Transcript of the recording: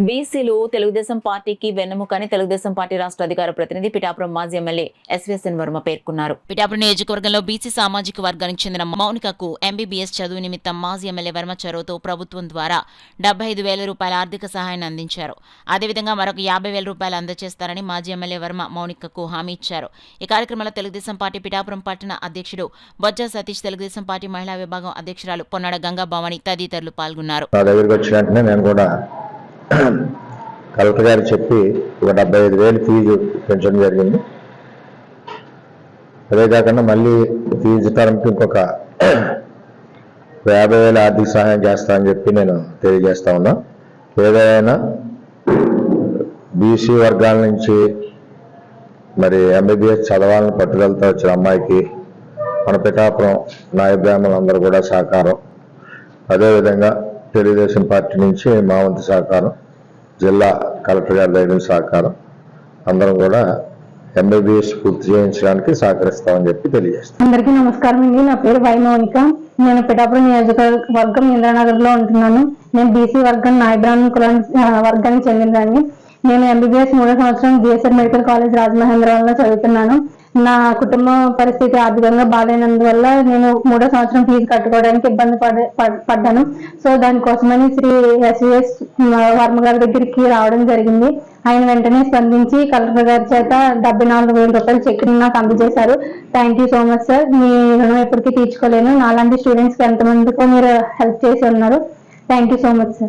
బీసీలు తెలుగుదేశం పార్టీకి వెన్నెముకని తెలుగుదేశం పార్టీ రాష్ట్ర అధికార ప్రతినిధి పిఠాపురం మాజీ ఎమ్మెల్యే ఎస్వీఎస్ఎన్ వర్మ పేర్కొన్నారు. పిఠాపురం నియోజకవర్గంలో బీసీ సామాజిక వర్గానికి చెందిన మౌనికకు ఎంబీబీఎస్ చదువు నిమిత్తం మాజీ ఎమ్మెల్యే వర్మ చొరవతో ప్రభుత్వం ద్వారా 75,000 రూపాయల ఆర్థిక సహాయాన్ని అందించారు. అదేవిధంగా మరొక 50,000 రూపాయలు అందజేస్తారని మాజీ ఎమ్మెల్యే వర్మ మౌనికకు హామీ ఇచ్చారు. ఈ కార్యక్రమంలో తెలుగుదేశం పార్టీ పిఠాపురం పట్టణ అధ్యక్షుడు బొజ్జ సతీష్, తెలుగుదేశం పార్టీ మహిళా విభాగం అధ్యక్షురాలు పొన్నాడ గంగా భవాని తదితరులు పాల్గొన్నారు. కలెక్టర్ గారు చెప్పి ఒక 75,000 ఫీజు పెంచడం జరిగింది. అదే కాకుండా మళ్ళీ ఫీజు టర్మ్కి ఇంకొక 50,000 ఆర్థిక సహాయం చేస్తానని చెప్పి నేను తెలియజేస్తా ఉన్నా. ఏదైనా బీసీ వర్గాల నుంచి మరి ఎంబీబీఎస్ చదవాలని పట్టుదలతో వచ్చిన అమ్మాయికి మన పిఠాపురం నాయ బ్రాహ్మణులందరూ కూడా సహకారం, అదేవిధంగా తెలుగుదేశం పార్టీ నుంచి మా వంతు సహకారం, జిల్లా కలెక్టర్ గారి దగ్గర సహకారం, అందరం కూడా ఎంబీబీఎస్ పూర్తి చేయించడానికి సహకరిస్తామని చెప్పి తెలియజేస్తాం. అందరికీ నమస్కారం అండి. నా పేరు వై మౌనిక. నేను పిఠాపురం నియోజకవర్గం ఇంద్రానగర్ లో ఉంటున్నాను. నేను బీసీ వర్గం నాయబ్రాహ్మణ వర్గానికి చెందినదాన్ని. నేను ఎంబీబీఎస్ 3వ సంవత్సరం జిఎస్ఆర్ మెడికల్ కాలేజ్ రాజమహేంద్రవరంలో చదువుతున్నాను. నా కుటుంబ పరిస్థితి ఆర్థికంగా బాగాలేనందువల్ల నేను 3వ సంవత్సరం ఫీజు కట్టుకోవడానికి ఇబ్బంది పడ్డాను. సో దానికోసమని శ్రీ ఎస్వీఎస్ వర్మ గారి దగ్గరికి రావడం జరిగింది. ఆయన వెంటనే స్పందించి కలెక్టర్ గారి చేత 74,000 రూపాయలు చెక్ నాకు అందజేశారు. Thank you so much sir. మీ రుణం ఎప్పటికీ తీర్చుకోలేను. నాలాంటి స్టూడెంట్స్కి ఎంతమందికో మీరు హెల్ప్ చేసి ఉన్నారు. Thank you so much sir.